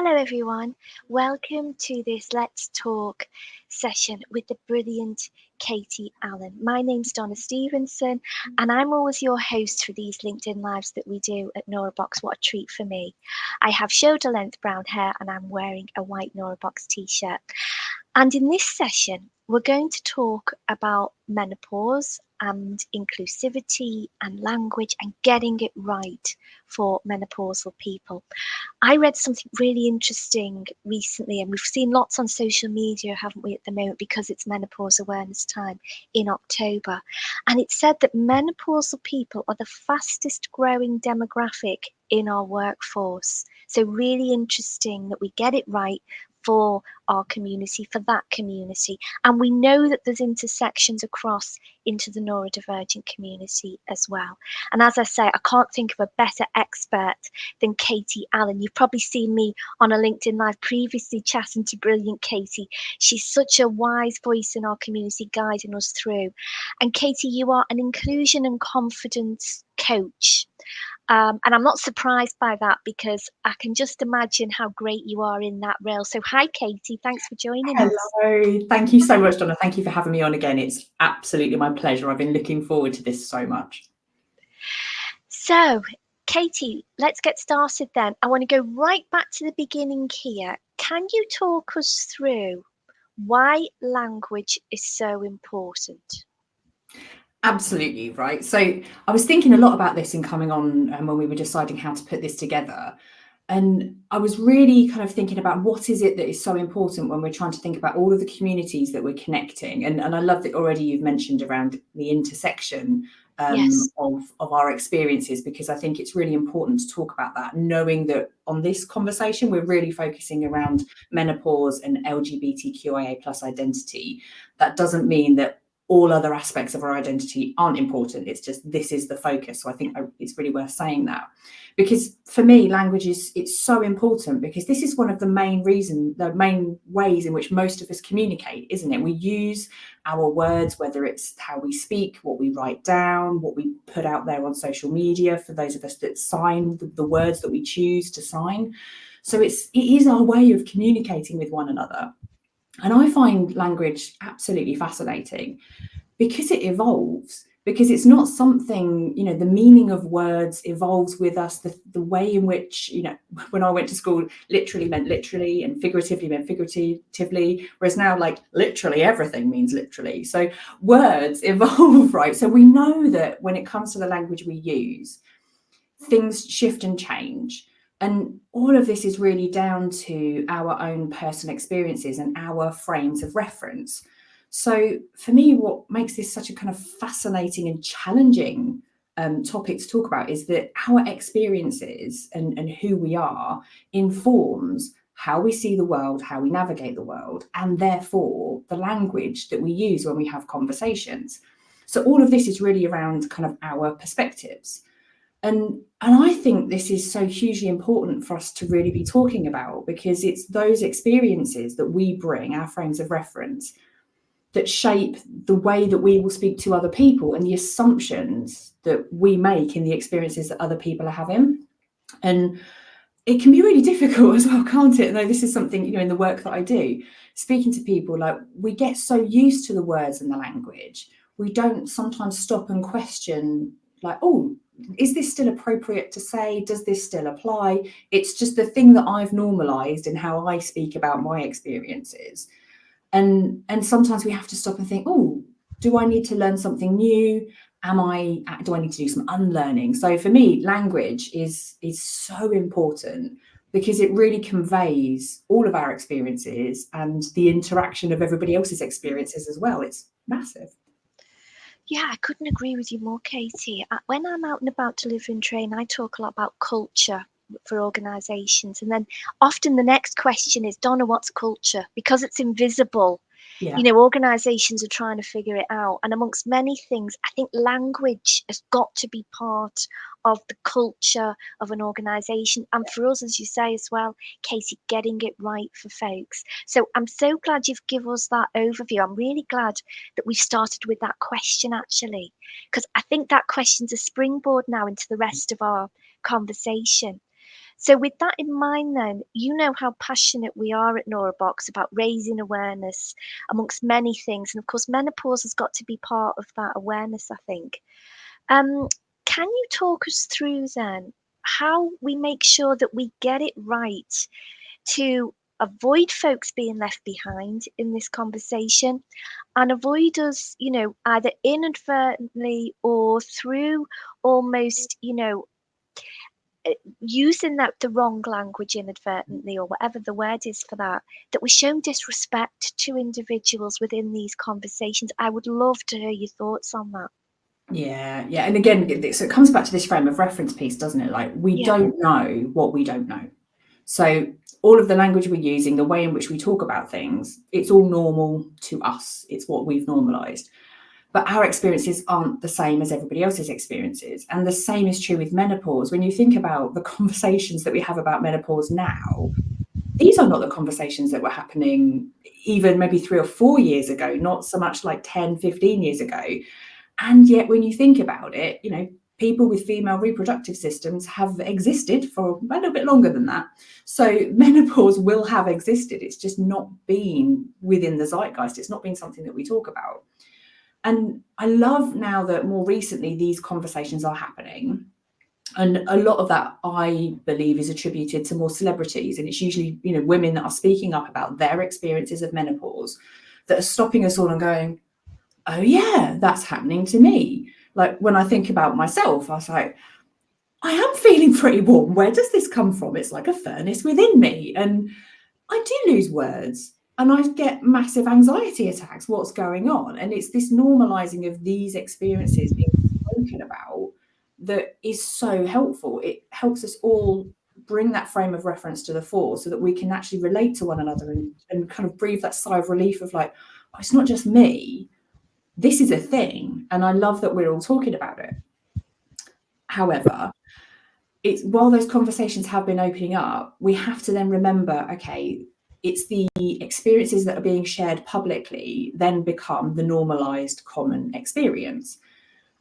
Hello, everyone. Welcome to this Let's Talk session with the brilliant Katie Allen. My name's Donna Stevenson, and I'm always your host for these LinkedIn Lives that we do at NoraBox. What a treat for me. I have shoulder length brown hair, and I'm wearing a white NoraBox t shirt. And in this session, we're going to talk about menopause and inclusivity and language and getting it right for menopausal people. I read something really interesting recently, and we've seen lots on social media, haven't we, at the moment, because it's menopause awareness time in October. And it said that menopausal people are the fastest growing demographic in our workforce. So, really interesting that we get it right for our community, for that community. And we know that there's intersections across into the neurodivergent community as well. And as I say, I can't think of a better expert than Katie Allen. You've probably seen me on a LinkedIn Live previously chatting to brilliant Katie. She's such a wise voice in our community, guiding us through. And Katie, you are an inclusion and confidence coach. And I'm not surprised by that because I can just imagine how great you are in that role. So hi, Katie. Thanks for joining us. Hello. Thank you so much, Donna. Thank you for having me on again. It's absolutely my pleasure. I've been looking forward to this so much. So, Katie, let's get started then. I want to go right back to the beginning here. Can you talk us through why language is so important? Absolutely, right. So I was thinking a lot about this in coming on and when we were deciding how to put this together. And I was really kind of thinking about what is it that is so important when we're trying to think about all of the communities that we're connecting. And I love that already you've mentioned around the intersection Yes. of our experiences, because I think it's really important to talk about that, knowing that on this conversation, we're really focusing around menopause and LGBTQIA plus identity. That doesn't mean that all other aspects of our identity aren't important. It's just this is the focus. So I think it's really worth saying that, because for me, language it's so important, because this is one of the main ways in which most of us communicate, isn't it? We use our words, whether it's how we speak, what we write down, what we put out there on social media, for those of us that sign the words that we choose to sign. So it is our way of communicating with one another. And I find language absolutely fascinating because it evolves, because it's not something, the meaning of words evolves with us. The way in which, when I went to school, literally meant literally and figuratively meant figuratively, whereas now like literally everything means literally. So words evolve, right? So we know that when it comes to the language we use, things shift and change. And all of this is really down to our own personal experiences and our frames of reference. So for me, what makes this such a kind of fascinating and challenging topic to talk about is that our experiences and who we are informs how we see the world, how we navigate the world, and therefore the language that we use when we have conversations. So all of this is really around kind of our perspectives. And I think this is so hugely important for us to really be talking about, because it's those experiences that we bring, our frames of reference, that shape the way that we will speak to other people and the assumptions that we make in the experiences that other people are having. And it can be really difficult as well, can't it? Though this is something, in the work that I do, speaking to people, like we get so used to the words and the language, we don't sometimes stop and question, like, oh, is this still appropriate to say? Does this still apply? It's just the thing that I've normalized in how I speak about my experiences. And sometimes we have to stop and think, oh, do I need to learn something new? Do I need to do some unlearning? So for me, language is so important, because it really conveys all of our experiences and the interaction of everybody else's experiences as well. It's massive. Yeah, I couldn't agree with you more, Katie. When I'm out and about delivering training, I talk a lot about culture for organisations. And then often the next question is, Donna, what's culture? Because it's invisible. Yeah. Organisations are trying to figure it out. And amongst many things, I think language has got to be part of the culture of an organisation. And for us, as you say as well, Katie, getting it right for folks. So I'm so glad you've given us that overview. I'm really glad that we started with that question, actually, because I think that question's a springboard now into the rest of our conversation. So, with that in mind, then, you know how passionate we are at Neurobox about raising awareness amongst many things. And of course, menopause has got to be part of that awareness, I think. Um, can you talk us through then how we make sure that we get it right to avoid folks being left behind in this conversation and avoid us, either inadvertently or through almost, using the wrong language inadvertently or whatever the word is for that we're showing disrespect to individuals within these conversations. I would love to hear your thoughts on that. Yeah, yeah. And again, so it comes back to this frame of reference piece, doesn't it? Like, we Yeah. don't know what we don't know. So all of the language we're using, the way in which we talk about things, it's all normal to us. It's what we've normalized. But our experiences aren't the same as everybody else's experiences. And the same is true with menopause. When you think about the conversations that we have about menopause now, these are not the conversations that were happening even maybe 3 or 4 years ago, not so much like 10, 15 years ago. And yet, when you think about it, people with female reproductive systems have existed for a little bit longer than that. So menopause will have existed. It's just not been within the zeitgeist. It's not been something that we talk about. And I love now that more recently these conversations are happening. And a lot of that, I believe, is attributed to more celebrities. And it's usually, women that are speaking up about their experiences of menopause that are stopping us all and going, oh yeah, that's happening to me. Like, when I think about myself, I was like, I am feeling pretty warm. Where does this come from? It's like a furnace within me. And I do lose words and I get massive anxiety attacks. What's going on? And it's this normalizing of these experiences being spoken about that is so helpful. It helps us all bring that frame of reference to the fore so that we can actually relate to one another and kind of breathe that sigh of relief of like, oh, it's not just me. This is a thing. And I love that we're all talking about it. However, it's while those conversations have been opening up, we have to then remember, okay, it's the experiences that are being shared publicly then become the normalized common experience.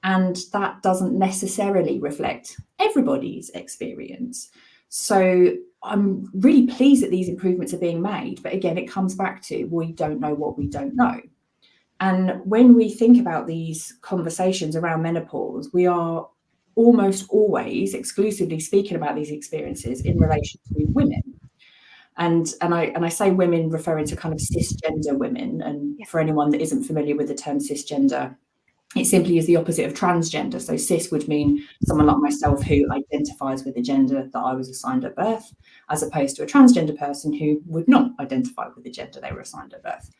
And that doesn't necessarily reflect everybody's experience. So I'm really pleased that these improvements are being made. But again, it comes back to we don't know what we don't know. And when we think about these conversations around menopause, we are almost always exclusively speaking about these experiences in relation to women. And I say women referring to kind of cisgender women. And for anyone that isn't familiar with the term cisgender, it simply is the opposite of transgender. So cis would mean someone like myself who identifies with the gender that I was assigned at birth, as opposed to a transgender person who would not identify with the gender they were assigned at birth.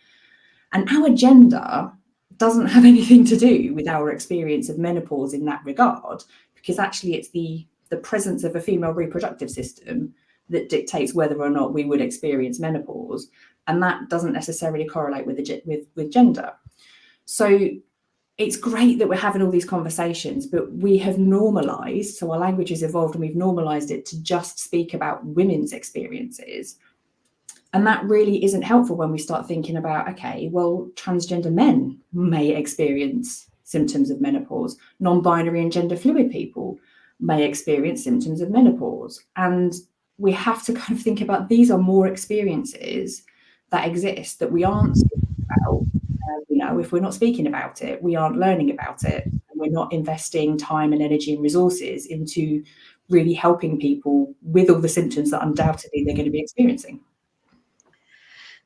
And our gender doesn't have anything to do with our experience of menopause in that regard, because actually it's the presence of a female reproductive system that dictates whether or not we would experience menopause. And that doesn't necessarily correlate with gender. So it's great that we're having all these conversations, but we have normalized, so our language has evolved and we've normalized it to just speak about women's experiences. And that really isn't helpful when we start thinking about, okay, well, transgender men may experience symptoms of menopause. Non-binary and gender fluid people may experience symptoms of menopause. And we have to kind of think about these are more experiences that exist that we aren't speaking about. If we're not speaking about it, we aren't learning about it. And we're not investing time and energy and resources into really helping people with all the symptoms that undoubtedly they're going to be experiencing.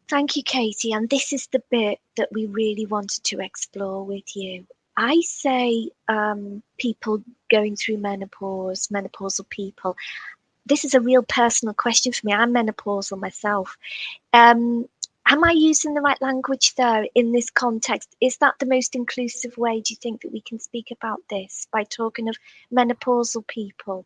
Thank you, Katie. And this is the bit that we really wanted to explore with you. I say people going through menopause, menopausal people. This is a real personal question for me. I'm menopausal myself. Am I using the right language there in this context? Is that the most inclusive way, do you think, that we can speak about this by talking of menopausal people?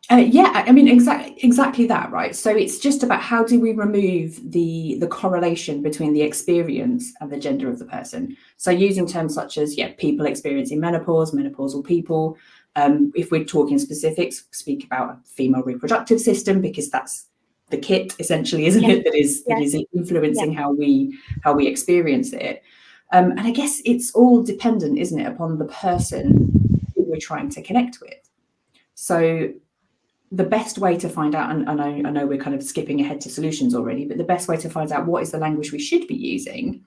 Yeah, I mean, exactly that, right? So it's just about how do we remove the correlation between the experience and the gender of the person. So using terms such as, people experiencing menopause, menopausal people. If we're talking specifics, speak about a female reproductive system, because that's the kit essentially, isn't it? That is influencing how we experience it. And I guess it's all dependent, isn't it, upon the person who we're trying to connect with. So the best way to find out, and I know we're kind of skipping ahead to solutions already, but the best way to find out what is the language we should be using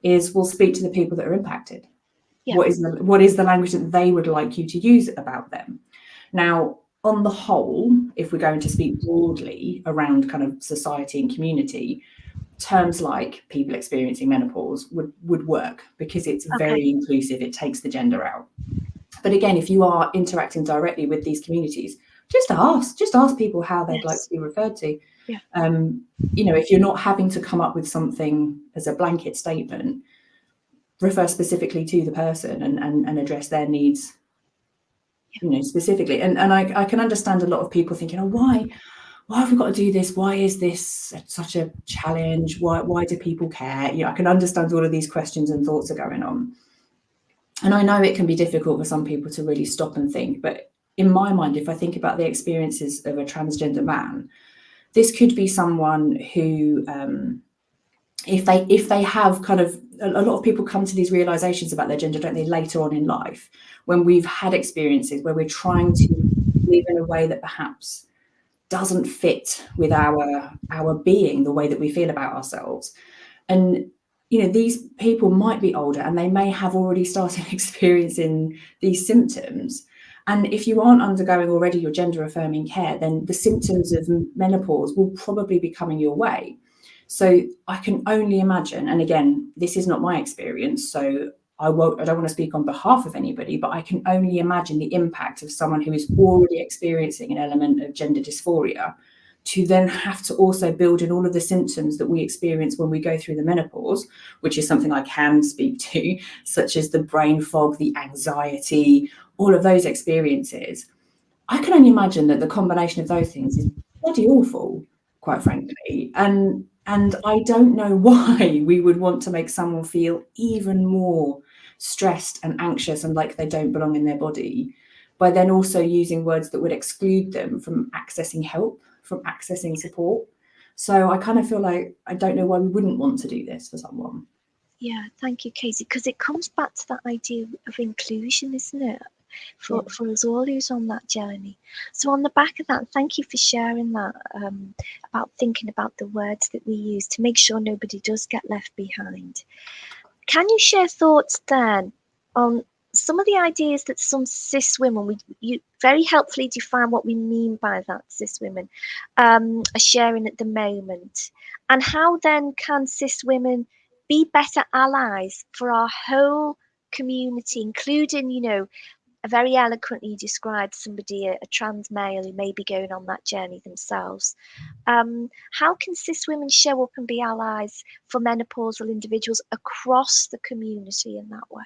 is we'll speak to the people that are impacted. Yeah. What is the language that they would like you to use about them? Now, on the whole, if we're going to speak broadly around kind of society and community, terms like people experiencing menopause would work because it's very inclusive. It takes the gender out. But again, if you are interacting directly with these communities, just ask people how they'd like to be referred to. Yeah. If you're not having to come up with something as a blanket statement, refer specifically to the person and address their needs, specifically. And I can understand a lot of people thinking, oh, why have we got to do this? Why is this such a challenge? Why do people care? I can understand all of these questions and thoughts are going on. And I know it can be difficult for some people to really stop and think, but in my mind, if I think about the experiences of a transgender man, this could be someone who, if they have kind of, a lot of people come to these realizations about their gender, don't they, later on in life, when we've had experiences where we're trying to live in a way that perhaps doesn't fit with our being, the way that we feel about ourselves. And these people might be older and they may have already started experiencing these symptoms. And if you aren't undergoing already your gender affirming care, then the symptoms of menopause will probably be coming your way. So I can only imagine, and again, this is not my experience, so I don't want to speak on behalf of anybody, but I can only imagine the impact of someone who is already experiencing an element of gender dysphoria to then have to also build in all of the symptoms that we experience when we go through the menopause, which is something I can speak to, such as the brain fog, the anxiety, all of those experiences. I can only imagine that the combination of those things is bloody awful, quite frankly. And I don't know why we would want to make someone feel even more stressed and anxious and like they don't belong in their body by then also using words that would exclude them from accessing help, from accessing support. So I kind of feel like I don't know why we wouldn't want to do this for someone. Yeah, thank you, Katie, because it comes back to that idea of inclusion, isn't it? For us all who's on that journey. So on the back of that, thank you for sharing that, about thinking about the words that we use to make sure nobody does get left behind. Can you share thoughts then on some of the ideas that some cis women, you very helpfully define what we mean by that, cis women, are sharing at the moment, and how then can cis women be better allies for our whole community, including, very eloquently described somebody, a trans male who may be going on that journey themselves. How can cis women show up and be allies for menopausal individuals across the community in that way?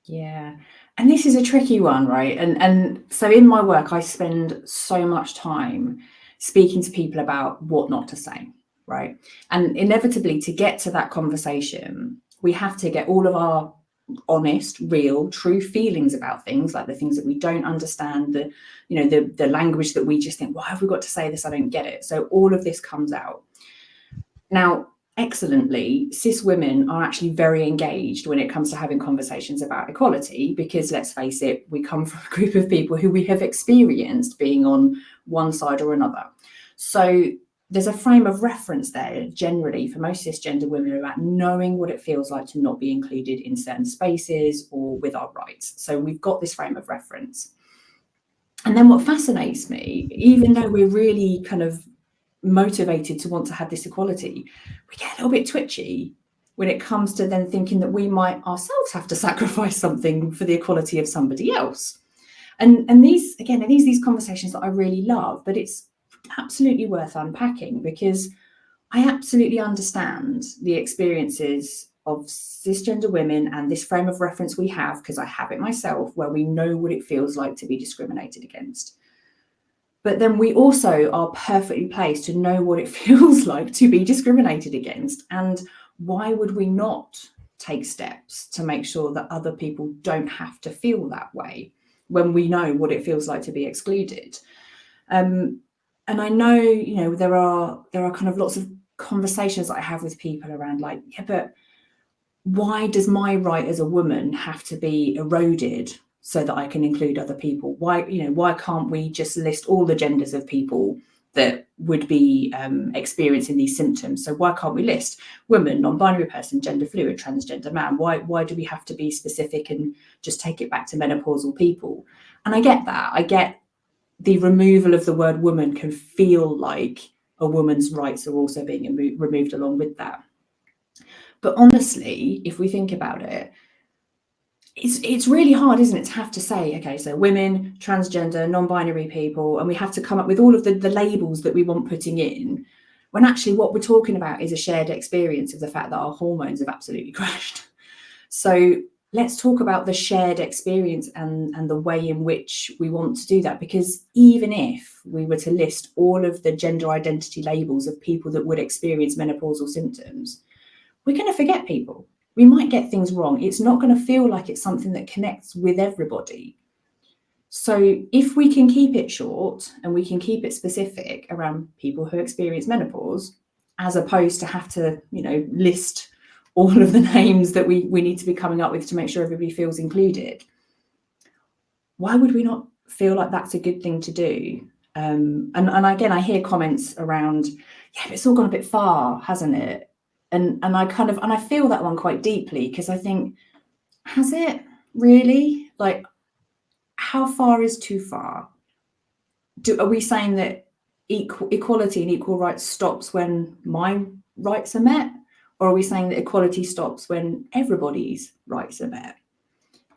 Yeah, and this is a tricky one, right? And so in my work, I spend so much time speaking to people about what not to say, right? And inevitably, to get to that conversation, we have to get all of our honest, real, true feelings about things, like the things that we don't understand, the language that we just think, why have we got to say this? I don't get it. So all of this comes out. Now, excellently, cis women are actually very engaged when it comes to having conversations about equality, because let's face it, we come from a group of people who we have experienced being on one side or another. So there's a frame of reference there generally for most cisgender women about knowing what it feels like to not be included in certain spaces or with our rights. So we've got this frame of reference. And then what fascinates me, even though we're really kind of motivated to want to have this equality, we get a little bit twitchy when it comes to then thinking that we might ourselves have to sacrifice something for the equality of somebody else. And these, again, these conversations that I really love, but it's absolutely worth unpacking, because I absolutely understand the experiences of cisgender women and this frame of reference we have, because I have it myself, where we know what it feels like to be discriminated against. But then we also are perfectly placed to know what it feels like to be discriminated against. And why would we not take steps to make sure that other people don't have to feel that way when we know what it feels like to be excluded? And I know, there are kind of lots of conversations that I have with people around but why does my right as a woman have to be eroded so that I can include other people? Why can't we just list all the genders of people that would be experiencing these symptoms? So why can't we list woman, non-binary person, gender fluid, transgender man? Why do we have to be specific and just take it back to menopausal people? And I get that. I get the removal of the word woman can feel like a woman's rights are also being removed along with that. But honestly, if we think about it, it's really hard, isn't it, to have to say, okay, so women, transgender, non-binary people, and we have to come up with all of the labels that we want putting in, when actually what we're talking about is a shared experience of the fact that our hormones have absolutely crashed. So let's talk about the shared experience and the way in which we want to do that, because even if we were to list all of the gender identity labels of people that would experience menopausal symptoms, we're going to forget people. We might get things wrong. It's not going to feel like it's something that connects with everybody. So if we can keep it short and we can keep it specific around people who experience menopause, as opposed to have to, list all of the names that we need to be coming up with to make sure everybody feels included, why would we not feel like that's a good thing to do? And again, I hear comments around, yeah, but it's all gone a bit far, hasn't it? And I feel that one quite deeply, because I think, has it really? Like, how far is too far? Are we saying that equality and equal rights stops when my rights are met? Or are we saying that equality stops when everybody's rights are met?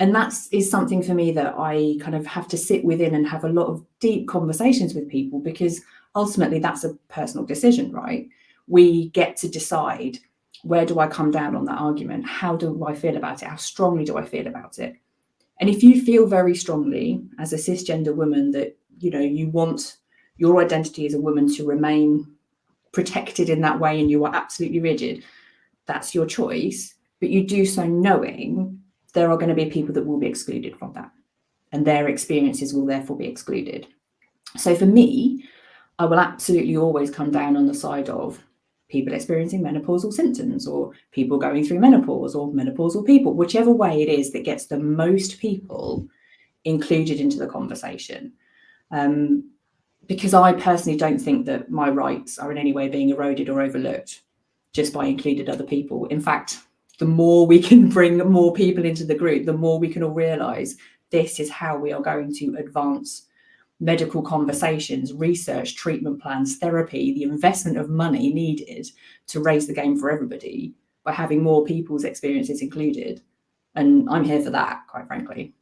And that is something for me that I kind of have to sit within and have a lot of deep conversations with people, because ultimately that's a personal decision, right? We get to decide, where do I come down on that argument? How do I feel about it? How strongly do I feel about it? And if you feel very strongly as a cisgender woman that, you want your identity as a woman to remain protected in that way, and you are absolutely rigid, that's your choice. But you do so knowing there are going to be people that will be excluded from that, and their experiences will therefore be excluded. So for me, I will absolutely always come down on the side of people experiencing menopausal symptoms, or people going through menopause, or menopausal people, whichever way it is that gets the most people included into the conversation. Because I personally don't think that my rights are in any way being eroded or overlooked just by including other people. In fact, the more we can bring more people into the group, the more we can all realise this is how we are going to advance medical conversations, research, treatment plans, therapy, the investment of money needed to raise the game for everybody by having more people's experiences included. And I'm here for that, quite frankly.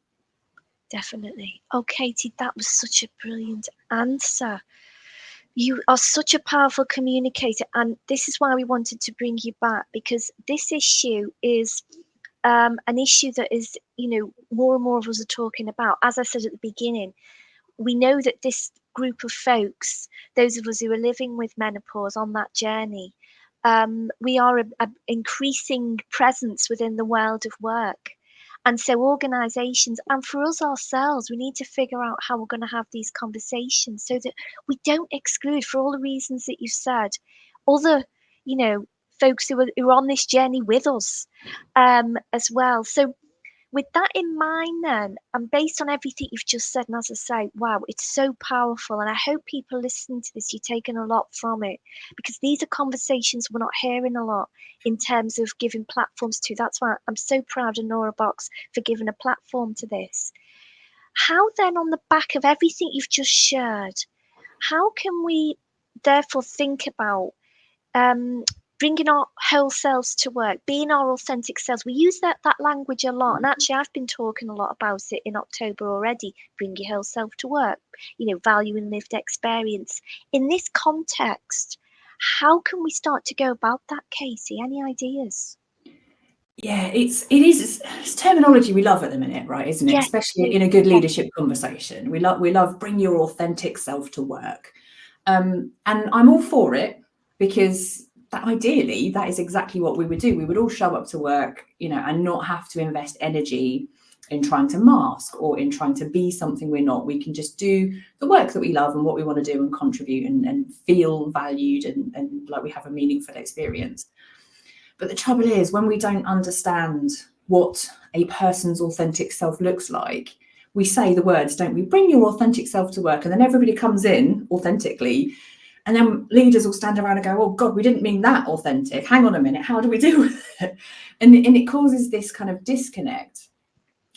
Definitely. Oh, Katie, that was such a brilliant answer. You are such a powerful communicator, and this is why we wanted to bring you back, because this issue is an issue that is, more and more of us are talking about. As I said at the beginning, we know that this group of folks, those of us who are living with menopause on that journey, we are a increasing presence within the world of work. And so organizations, and for us ourselves, we need to figure out how we're going to have these conversations so that we don't exclude, for all the reasons that you said, other, folks who are on this journey with us, as well. So with that in mind then, and based on everything you've just said, and as I say, wow, it's so powerful, and I hope people listening to this, you're taking a lot from it, because these are conversations we're not hearing a lot in terms of giving platforms to. That's why I'm so proud of Nora Box for giving a platform to this. How then, on the back of everything you've just shared, how can we therefore think about bringing our whole selves to work, being our authentic selves? We use that language a lot, and actually I've been talking a lot about it in October already. Bring your whole self to work, valuing lived experience. In this context, how can we start to go about that, Katie? Any ideas? Yeah, it's terminology we love at the minute, right? Isn't it? Yes, Especially in a good leadership conversation. We love bring your authentic self to work. And I'm all for it, because ideally that is exactly what we would do. We would all show up to work, and not have to invest energy in trying to mask or in trying to be something we're not. We can just do the work that we love and what we want to do and contribute and feel valued and like we have a meaningful experience. But the trouble is, when we don't understand what a person's authentic self looks like, we say the words, don't we? Bring your authentic self to work. And then everybody comes in authentically. And then leaders will stand around and go, oh, God, we didn't mean that authentic. Hang on a minute. How do we deal with it? And it causes this kind of disconnect.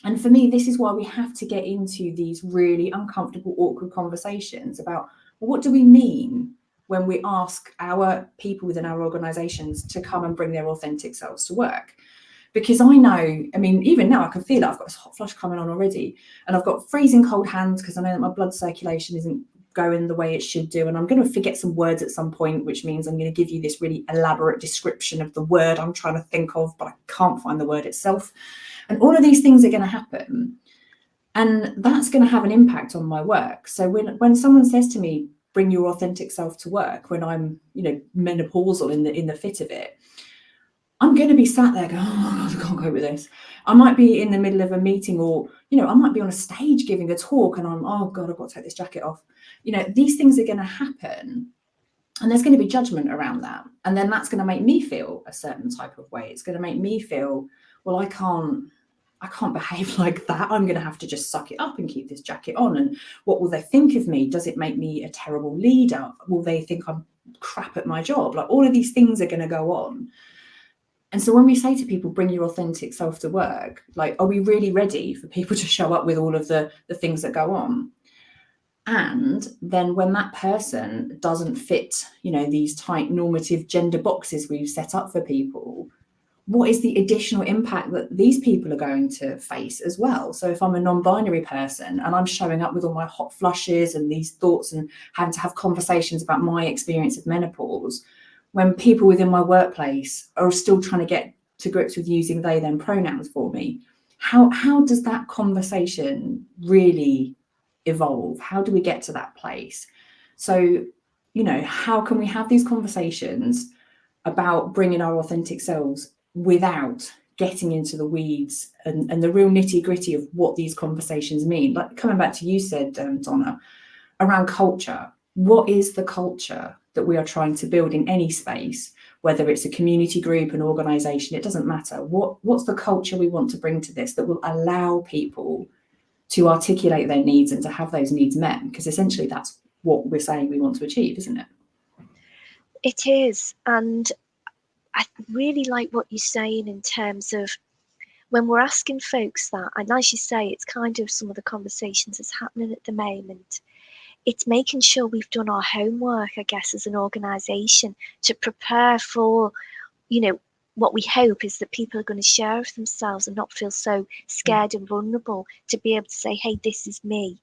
And for me, this is why we have to get into these really uncomfortable, awkward conversations about, well, what do we mean when we ask our people within our organisations to come and bring their authentic selves to work? Because I know, I mean, even now I can feel it. I've got this hot flush coming on already, and I've got freezing cold hands because I know that my blood circulation isn't going the way it should do. And I'm going to forget some words at some point, which means I'm going to give you this really elaborate description of the word I'm trying to think of, but I can't find the word itself. And all of these things are going to happen. And that's going to have an impact on my work. So when someone says to me, bring your authentic self to work, when I'm, menopausal in the fit of it, I'm going to be sat there going, oh, God, I can't cope with this. I might be in the middle of a meeting, or, I might be on a stage giving a talk and I'm, oh God, I've got to take this jacket off. These things are going to happen, and there's going to be judgment around that. And then that's going to make me feel a certain type of way. It's going to make me feel, well, I can't behave like that. I'm going to have to just suck it up and keep this jacket on. And what will they think of me? Does it make me a terrible leader? Will they think I'm crap at my job? Like, all of these things are going to go on. And so when we say to people, bring your authentic self to work, like, are we really ready for people to show up with all of the things that go on? And then when that person doesn't fit, these tight normative gender boxes we've set up for people, what is the additional impact that these people are going to face as well? So if I'm a non-binary person and I'm showing up with all my hot flushes and these thoughts and having to have conversations about my experience of menopause, when people within my workplace are still trying to get to grips with using they, them pronouns for me, how does that conversation really evolve? How do we get to that place? So, how can we have these conversations about bringing our authentic selves without getting into the weeds and the real nitty gritty of what these conversations mean? Like, coming back to you said, Donna, around culture. What is the culture that we are trying to build in any space, whether it's a community group, an organisation, it doesn't matter. What's the culture we want to bring to this that will allow people to articulate their needs and to have those needs met? Because essentially that's what we're saying we want to achieve, isn't it? It is. And I really like what you're saying in terms of when we're asking folks that, and as you say, it's kind of some of the conversations that's happening at the moment. It's making sure we've done our homework, I guess, as an organisation to prepare for, what we hope is that people are going to share of themselves and not feel so scared and vulnerable to be able to say, hey, this is me.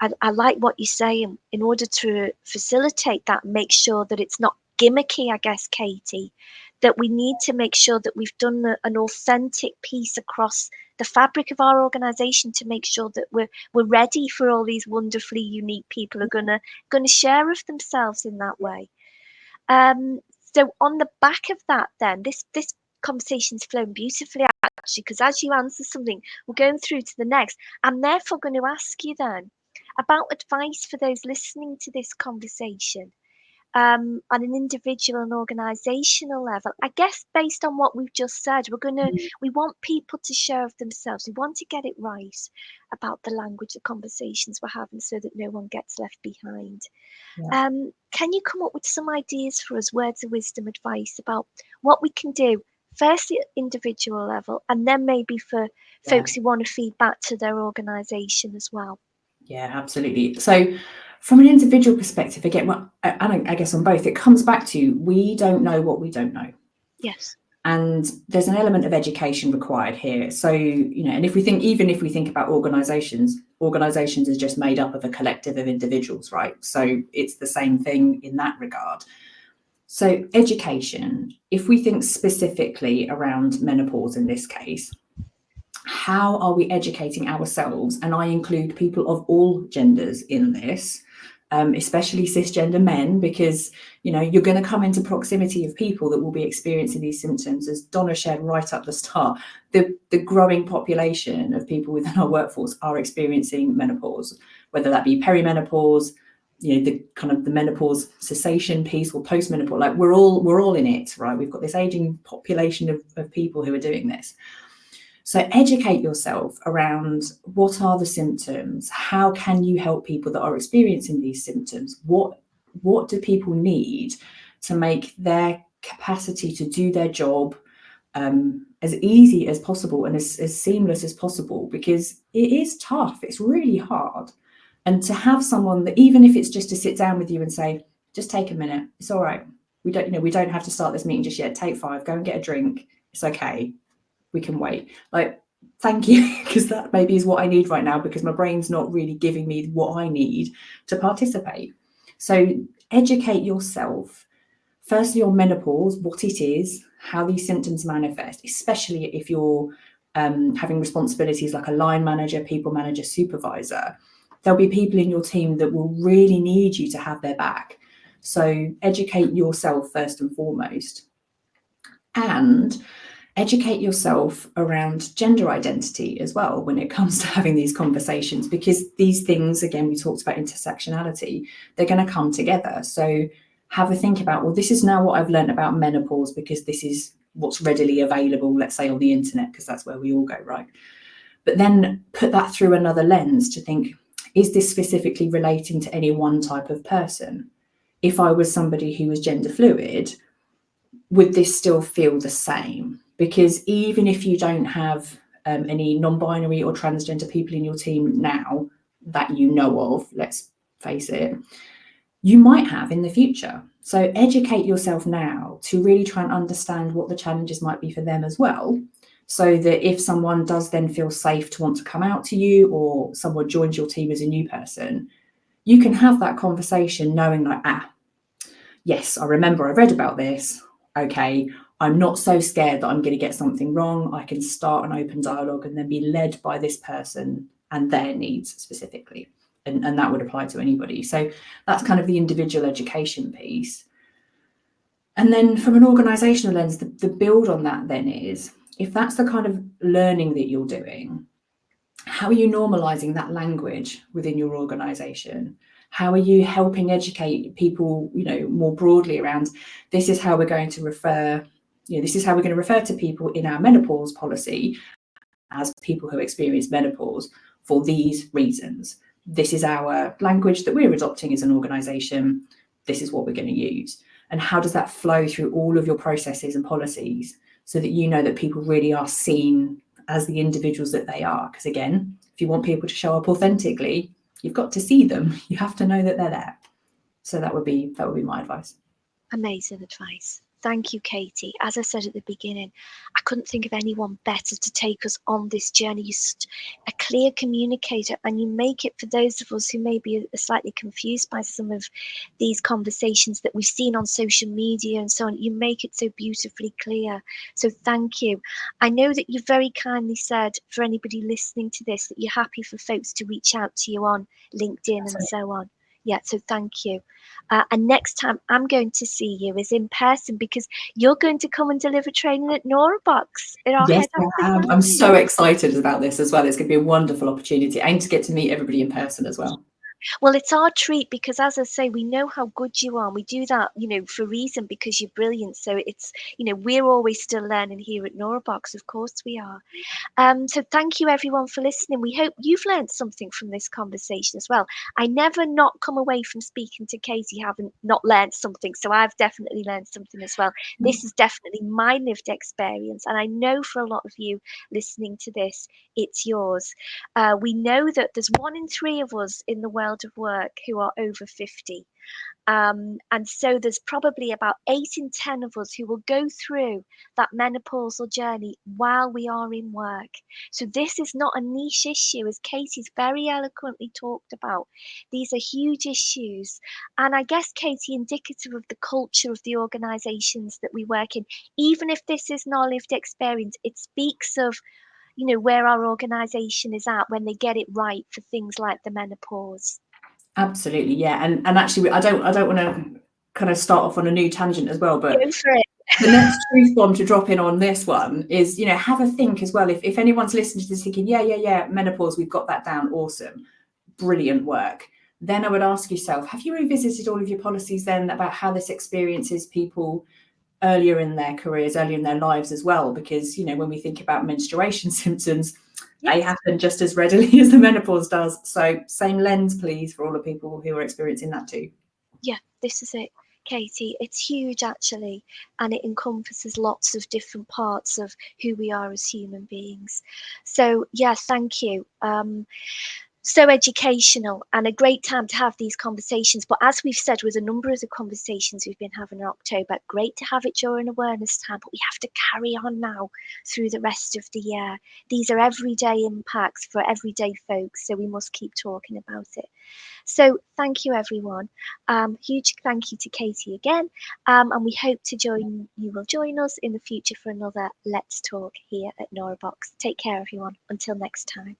I like what you're saying. In order to facilitate that, make sure that it's not gimmicky, I guess, Katie, that we need to make sure that we've done an authentic piece across the fabric of our organisation to make sure that we're ready for all these wonderfully unique people who are gonna share of themselves in that way. So on the back of that, then this conversation's flown beautifully, actually, because as you answer something, we're going through to the next. I'm therefore going to ask you then about advice for those listening to this conversation. On an individual and organisational level, I guess based on what we've just said, we want people to share of themselves. We want to get it right about the language of conversations we're having so that no one gets left behind. Yeah. Can you come up with some ideas for us, words of wisdom, advice about what we can do, firstly at individual level, and then maybe for folks who want to feed back to their organisation as well? Yeah, absolutely. So from an individual perspective, again, well, I guess on both, it comes back to we don't know what we don't know. Yes. And there's an element of education required here. So, and if we think about organizations is just made up of a collective of individuals, right? So it's the same thing in that regard. So education, if we think specifically around menopause in this case, how are we educating ourselves? And I include people of all genders in this, especially cisgender men, because you're going to come into proximity of people that will be experiencing these symptoms. As Donna shared right up the start, the growing population of people within our workforce are experiencing menopause, whether that be perimenopause, the kind of the menopause cessation piece, or postmenopause. Like, we're all in it, right? We've got this aging population of people who are doing this. So educate yourself around what are the symptoms, how can you help people that are experiencing these symptoms, what do people need to make their capacity to do their job as easy as possible and as seamless as possible, because it is tough, it's really hard. And to have someone that, even if it's just to sit down with you and say, just take a minute, it's all right, we don't have to start this meeting just yet, take 5, go and get a drink, it's okay, we can wait. Like, thank you, because that maybe is what I need right now, because my brain's not really giving me what I need to participate. So educate yourself, firstly on menopause, what it is, how these symptoms manifest, especially if you're having responsibilities like a line manager, people manager, supervisor. There'll be people in your team that will really need you to have their back. So educate yourself first and foremost. And educate yourself around gender identity as well when it comes to having these conversations, because these things, again, we talked about intersectionality, they're going to come together. So have a think about, well, this is now what I've learned about menopause because this is what's readily available, let's say on the internet, because that's where we all go, right? But then put that through another lens to think, is this specifically relating to any one type of person? If I was somebody who was gender fluid, would this still feel the same? Because even if you don't have any non-binary or transgender people in your team now that you know of, let's face it, you might have in the future. So educate yourself now to really try and understand what the challenges might be for them as well, so that if someone does then feel safe to want to come out to you, or someone joins your team as a new person, you can have that conversation knowing like, yes, I remember I read about this. Okay, I'm not so scared that I'm going to get something wrong. I can start an open dialogue and then be led by this person and their needs specifically. And that would apply to anybody. So that's kind of the individual education piece. And then from an organisational lens, the build on that then is, if that's the kind of learning that you're doing, how are you normalising that language within your organisation? How are you helping educate people, more broadly around, this is how we're going to refer, this is how we're going to refer to people in our menopause policy as people who experience menopause for these reasons. This is our language that we're adopting as an organisation. This is what we're going to use. And how does that flow through all of your processes and policies, so that you know that people really are seen as the individuals that they are? Because again, if you want people to show up authentically, you've got to see them. You have to know that they're there. So that would be my advice. Amazing advice. Thank you, Katie. As I said at the beginning, I couldn't think of anyone better to take us on this journey. You're a clear communicator, and you make it, for those of us who may be slightly confused by some of these conversations that we've seen on social media and so on, you make it so beautifully clear. So thank you. I know that you very kindly said, for anybody listening to this, that you're happy for folks to reach out to you on LinkedIn and so on. Yeah, so thank you. And next time I'm going to see you is in person, because you're going to come and deliver training at NoraBox in our Yes, head office. I am. I'm so excited about this as well. It's going to be a wonderful opportunity. I aim to get to meet everybody in person as well. Well, it's our treat, because, as I say, we know how good you are. We do that, for a reason, because you're brilliant. So it's, we're always still learning here at NoraBox. Of course we are. So thank you everyone for listening. We hope you've learned something from this conversation as well. I never not come away from speaking to Katie haven't not learned something. So I've definitely learned something as well. This is definitely my lived experience. And I know for a lot of you listening to this, it's yours. We know that there's 1 in 3 of us in the world of work who are over 50. And so there's probably about 8 in 10 of us who will go through that menopausal journey while we are in work. So this is not a niche issue, as Katie's very eloquently talked about. These are huge issues. And I guess, Katie, indicative of the culture of the organisations that we work in, even if this isn't our lived experience, it speaks of where our organisation is at when they get it right for things like the menopause. Absolutely, yeah. And actually, I don't want to kind of start off on a new tangent as well, but Go for it. the next truth bomb to drop in on this one is, have a think as well. If anyone's listening to this thinking, yeah, menopause, we've got that down, awesome, brilliant work. Then I would ask yourself, have you revisited all of your policies then about how this experiences people earlier in their careers, earlier in their lives as well, because when we think about menstruation symptoms, they Yes. happen just as readily as the menopause does. So same lens, please, for all the people who are experiencing that too. Yeah, this is it, Katie. It's huge actually, and it encompasses lots of different parts of who we are as human beings. So, yeah, thank you. So educational and a great time to have these conversations. But as we've said with a number of the conversations we've been having in October, great to have it during awareness time, but we have to carry on now through the rest of the year. These are everyday impacts for everyday folks, so we must keep talking about it. So thank you, everyone. Huge thank you to Katie again, and we hope to join you will join us in the future for another Let's Talk here at NoraBox. Take care, everyone. Until next time.